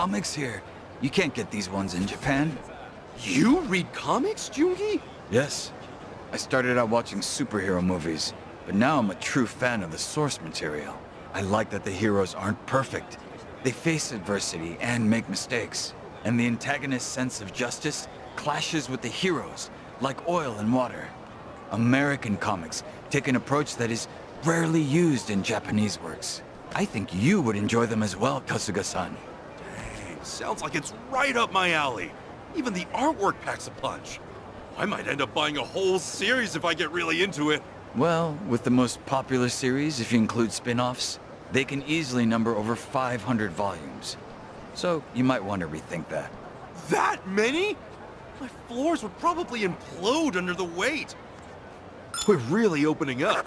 comics here. You can't get these ones in Japan. You read comics, Jungi? Yes. I started out watching superhero movies, but now I'm a true fan of the source material. I like that the heroes aren't perfect. They face adversity and make mistakes. And the antagonist's sense of justice clashes with the heroes, like oil and water. American comics take an approach that is rarely used in Japanese works. I think you would enjoy them as well, Kasuga-san. Dang, sounds like it's right up my alley. Even the artwork packs a punch. I might end up buying a whole series if I get really into it. Well, with the most popular series, if you include spin-offs, they can easily number over 500 volumes. So you might want to rethink that. That many? My floors would probably implode under the weight. We're really opening up.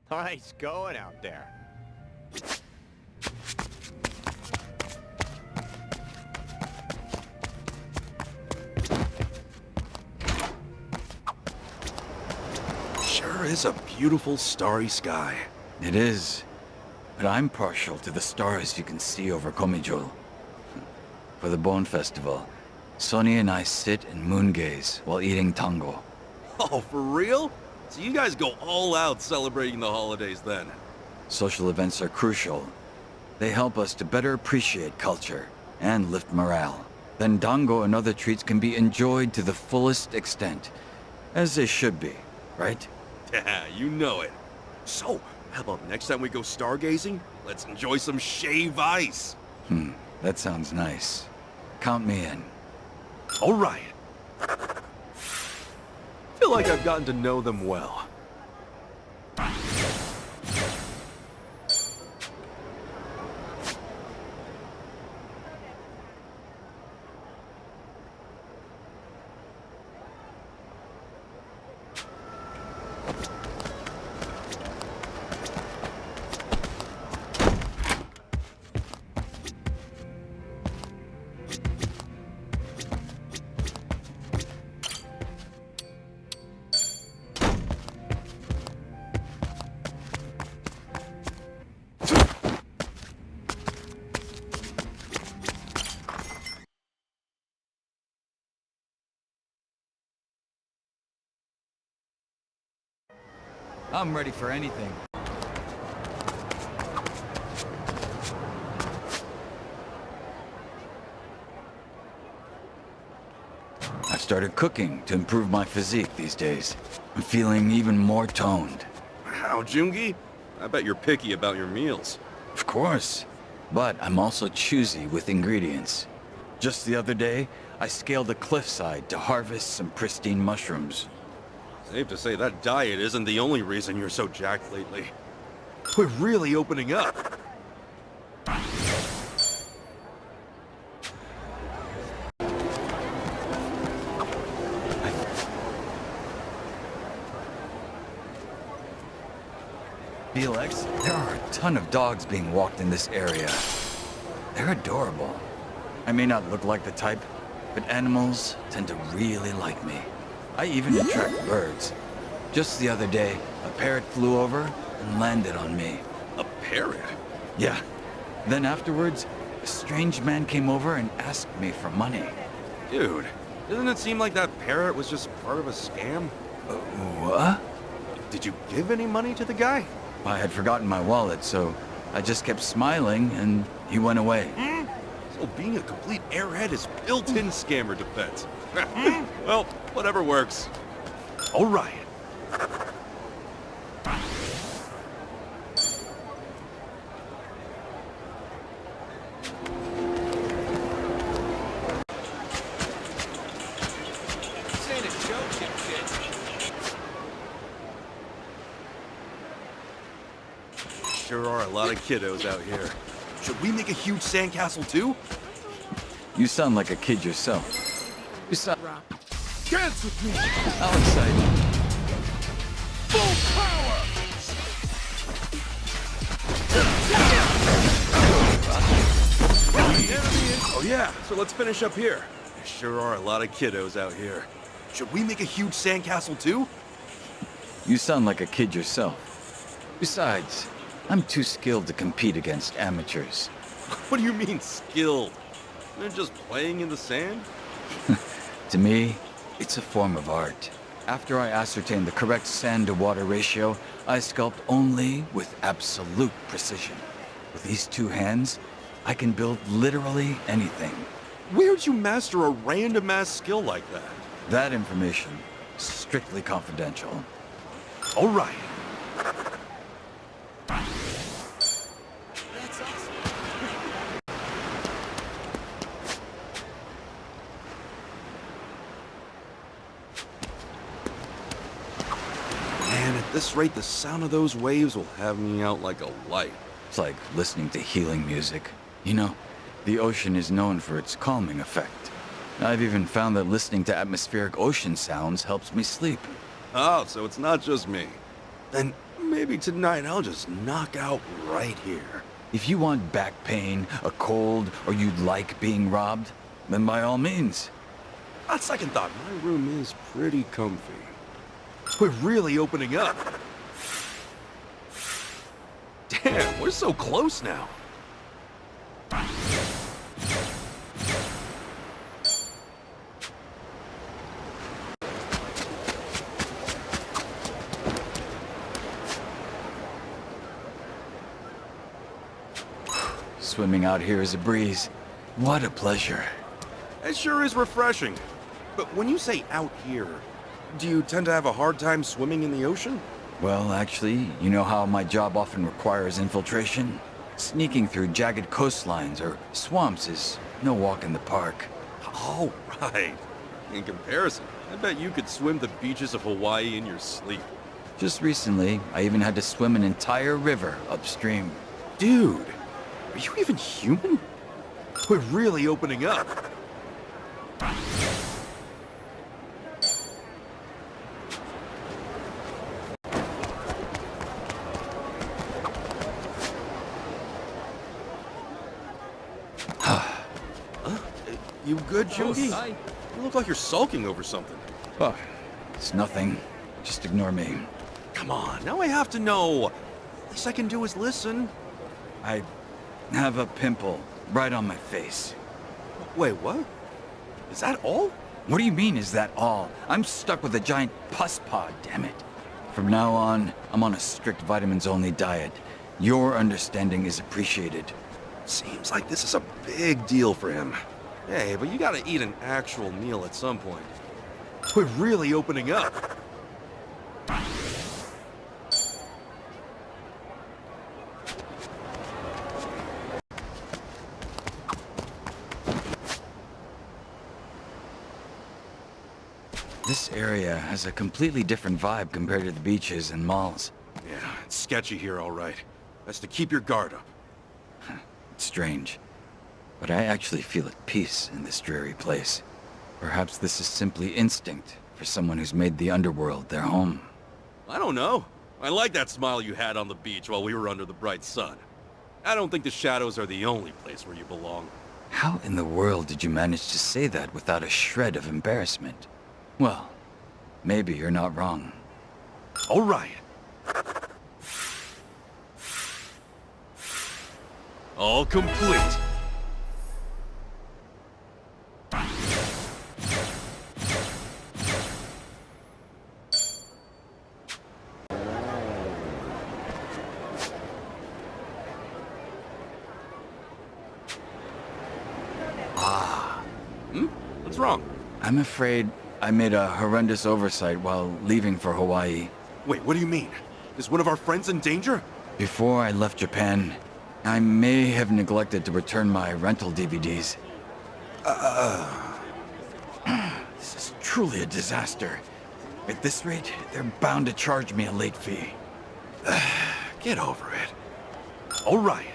Nice going out there. Sure is a beautiful starry sky. It is. But I'm partial to the stars you can see over Komijul. For the Bone Festival, Sonny and I sit and moon gaze while eating tango. Oh, for real? So you guys go all out celebrating the holidays then? Social events are crucial. They help us to better appreciate culture and lift morale. Then dango and other treats can be enjoyed to the fullest extent, as they should be, right? Yeah, you know it. So, how about next time we go stargazing? Let's enjoy some shave ice. That sounds nice. Count me in. All right. Feel like I've gotten to know them well. I'm ready for anything. I've started cooking to improve my physique these days. I'm feeling even more toned. How, Jungi? I bet you're picky about your meals. Of course. But I'm also choosy with ingredients. Just the other day, I scaled a cliffside to harvest some pristine mushrooms. Safe to say that diet isn't the only reason you're so jacked lately. We're really opening up. Felix, there are a ton of dogs being walked in this area. They're adorable. I may not look like the type, but animals tend to really like me. I even attract birds. Just the other day, a parrot flew over and landed on me. A parrot? Yeah. Then afterwards, a strange man came over and asked me for money. Dude, doesn't it seem like that parrot was just part of a scam? What? Did you give any money to the guy? I had forgotten my wallet, so I just kept smiling and he went away. So being a complete airhead is built-in scammer defense. Well, whatever works. All right. Sure are a lot of kiddos out here. Should we make a huge sandcastle too? You sound like a kid yourself. You sound... Dance with me! How exciting. Full power! Oh yeah, so let's finish up here. There sure are a lot of kiddos out here. Should we make a huge sandcastle too? You sound like a kid yourself. Besides, I'm too skilled to compete against amateurs. What do you mean, skilled? They're just playing in the sand? To me, it's a form of art. After I ascertain the correct sand-to-water ratio, I sculpt only with absolute precision. With these two hands, I can build literally anything. Where'd you master a random-ass skill like that? That information is strictly confidential. All right. Man, at this rate, the sound of those waves will have me out like a light. It's like listening to healing music. You know, the ocean is known for its calming effect. I've even found that listening to atmospheric ocean sounds helps me sleep. Oh, so it's not just me. Then maybe tonight I'll just knock out right here. If you want back pain, a cold, or you'd like being robbed, then by all means. On second thought, my room is pretty comfy. We're really opening up. Damn, we're so close now. Swimming out here is a breeze. What a pleasure. It sure is refreshing. But when you say out here, do you tend to have a hard time swimming in the ocean? Well, actually, you know how my job often requires infiltration? Sneaking through jagged coastlines or swamps is no walk in the park. Oh, right. In comparison, I bet you could swim the beaches of Hawaii in your sleep. Just recently, I even had to swim an entire river upstream. Dude, are you even human? We're really opening up. You good, Jungi? Hi. You look like you're sulking over something. Oh, it's nothing. Just ignore me. Come on, now I have to know. Least I can do is listen. I have a pimple right on my face. Wait, what? Is that all? What do you mean, is that all? I'm stuck with a giant pus pod, damn it. From now on, I'm on a strict vitamins-only diet. Your understanding is appreciated. Seems like this is a big deal for him. Hey, but you gotta eat an actual meal at some point. We're really opening up. This area has a completely different vibe compared to the beaches and malls. Yeah, it's sketchy here, all right. Best to keep your guard up. It's strange, but I actually feel at peace in this dreary place. Perhaps this is simply instinct for someone who's made the underworld their home. I don't know. I like that smile you had on the beach while we were under the bright sun. I don't think the shadows are the only place where you belong. How in the world did you manage to say that without a shred of embarrassment? Well, maybe you're not wrong. All right. All complete. What's wrong? I'm afraid I made a horrendous oversight while leaving for Hawaii. Wait, what do you mean? Is one of our friends in danger? Before I left Japan, I may have neglected to return my rental DVDs. This is truly a disaster. At this rate, they're bound to charge me a late fee. Get over it. All right.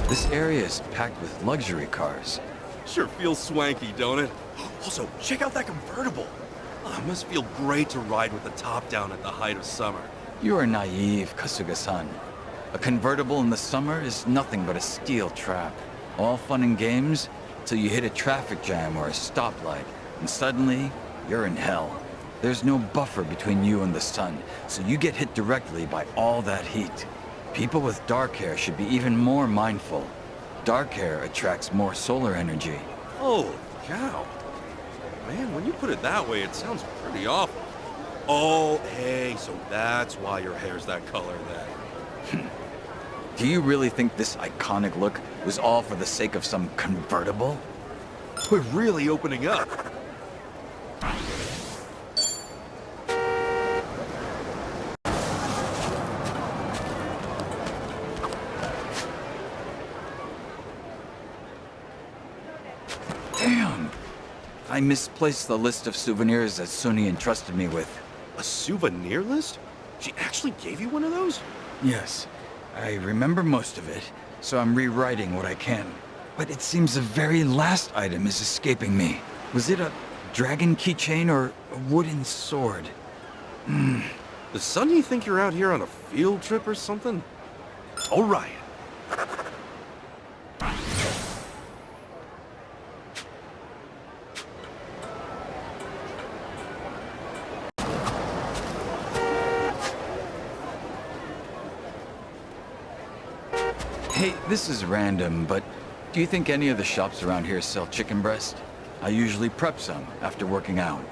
This area is packed with luxury cars. Sure feels swanky, don't it? Also, check out that convertible. Oh, it must feel great to ride with the top down at the height of summer. You are naive, Kasuga-san. A convertible in the summer is nothing but a steel trap. All fun and games till you hit a traffic jam or a stoplight, and suddenly, you're in hell. There's no buffer between you and the sun, so you get hit directly by all that heat. People with dark hair should be even more mindful. Dark hair attracts more solar energy. Oh, cow. Man, when you put it that way, it sounds pretty awful. Oh, hey, so that's why your hair's that color then. Do you really think this iconic look was all for the sake of some convertible? We're really opening up. Damn! I misplaced the list of souvenirs that Suni entrusted me with. A souvenir list? She actually gave you one of those? Yes, I remember most of it, so I'm rewriting what I can. But it seems the very last item is escaping me. Was it a dragon keychain or a wooden sword? Does Sunny think you're out here on a field trip or something? All right. Hey, this is random, but do you think any of the shops around here sell chicken breast? I usually prep some after working out.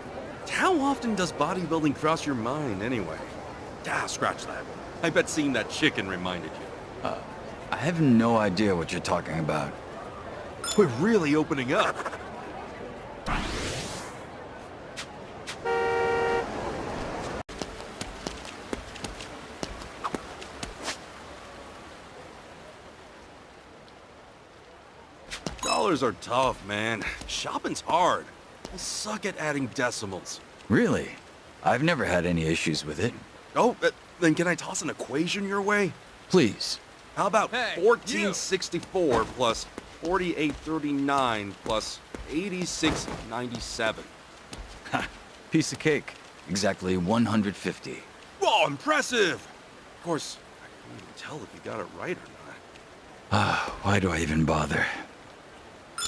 How often does bodybuilding cross your mind anyway? Ah, scratch that. I bet seeing that chicken reminded you. I have no idea what you're talking about. We're really opening up. Dollars are tough, man. Shopping's hard. I suck at adding decimals. Really? I've never had any issues with it. Oh, then can I toss an equation your way? Please. How about Hey, 1464 plus 4839 plus 8697? Ha! Piece of cake. Exactly 150. Whoa, impressive! Of course, I can't even tell if you got it right or not. Why do I even bother?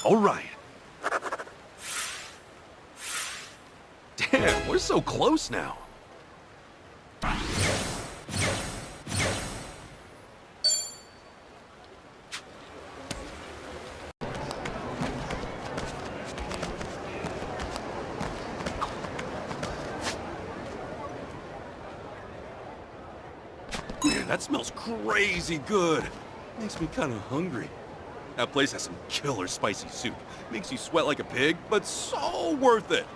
All right. Damn, we're so close now. Man, that smells crazy good. Makes me kind of hungry. That place has some killer spicy soup. Makes you sweat like a pig, but so worth it.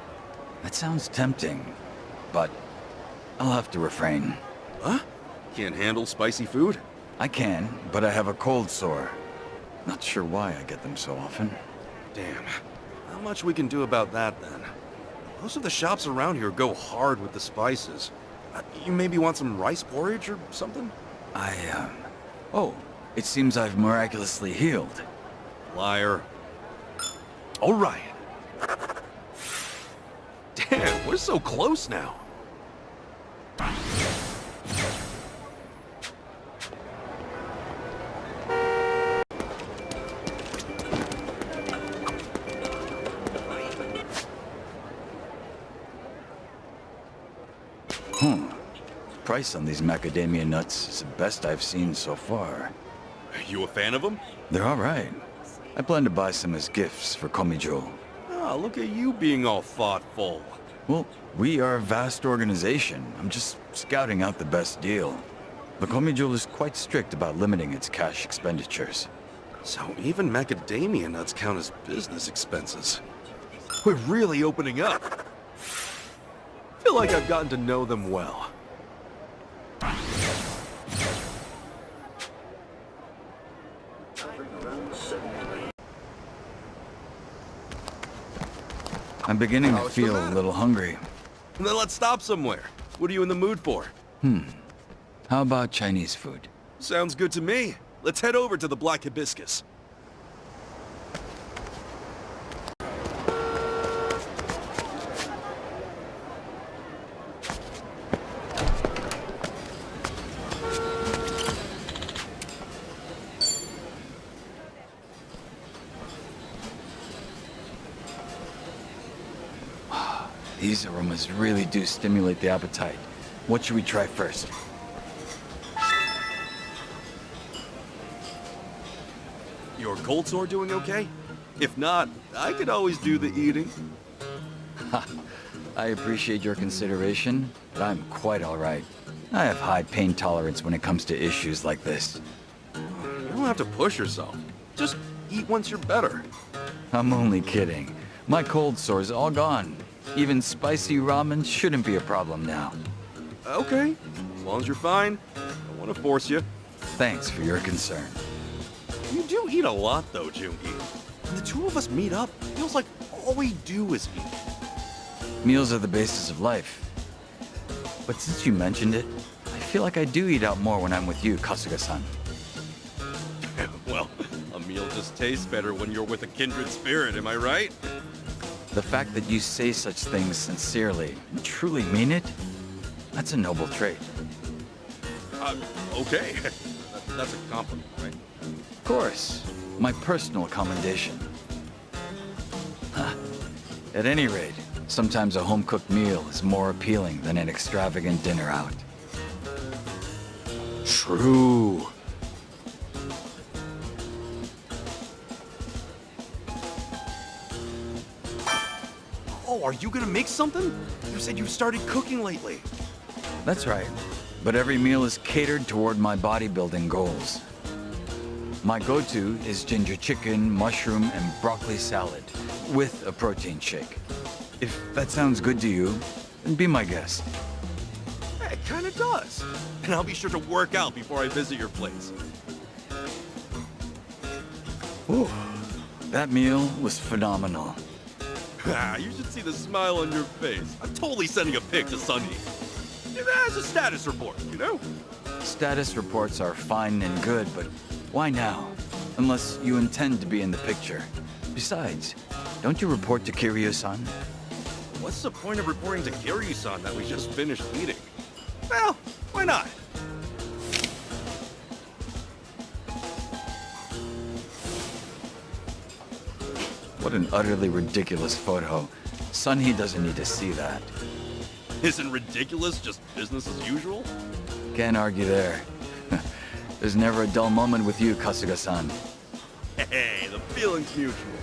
That sounds tempting, but I'll have to refrain. Huh? Can't handle spicy food? I can, but I have a cold sore. Not sure why I get them so often. Damn. Not much we can do about that then. Most of the shops around here go hard with the spices. You maybe want some rice porridge or something? Oh, it seems I've miraculously healed. Liar. All right. Damn, we're so close now. Price on these macadamia nuts is the best I've seen so far. You a fan of them? They're all right. I plan to buy some as gifts for Komijo. Ah, look at you being all thoughtful. Well, we are a vast organization. I'm just scouting out the best deal. The Komijo is quite strict about limiting its cash expenditures. So even macadamia nuts count as business expenses. We're really opening up. Feel like I've gotten to know them well. I'm beginning to feel a little hungry. Then let's stop somewhere. What are you in the mood for? How about Chinese food? Sounds good to me. Let's head over to the Black Hibiscus. These aromas really do stimulate the appetite. What should we try first? Your cold sore doing okay? If not, I could always do the eating. I appreciate your consideration, but I'm quite all right. I have high pain tolerance when it comes to issues like this. You don't have to push yourself. Just eat once you're better. I'm only kidding. My cold sore's all gone. Even spicy ramen shouldn't be a problem now. Okay, as long as you're fine. I don't want to force you. Thanks for your concern. You do eat a lot, though, Jungi. When the two of us meet up, it feels like all we do is eat. Meals are the basis of life. But since you mentioned it, I feel like I do eat out more when I'm with you, Kasuga-san. Well, a meal just tastes better when you're with a kindred spirit, am I right? The fact that you say such things sincerely and truly mean it, that's a noble trait. Okay. That's a compliment, right? Of course, my personal commendation. At any rate, sometimes a home-cooked meal is more appealing than an extravagant dinner out. True. Oh, are you gonna make something? You said you started cooking lately. That's right, but every meal is catered toward my bodybuilding goals. My go-to is ginger chicken, mushroom, and broccoli salad, with a protein shake. If that sounds good to you, then be my guest. Hey, it kinda does. And I'll be sure to work out before I visit your place. Ooh, that meal was phenomenal. You should see the smile on your face. I'm totally sending a pic to Sunny. As a status report, you know? Status reports are fine and good, but why now? Unless you intend to be in the picture. Besides, don't you report to Kiryu-san? What's the point of reporting to Kiryu-san that we just finished eating? Well, why not? What an utterly ridiculous photo. Sunhee doesn't need to see that. Isn't ridiculous just business as usual? Can't argue there. There's never a dull moment with you, Kasuga-san. Hey, the feeling's mutual.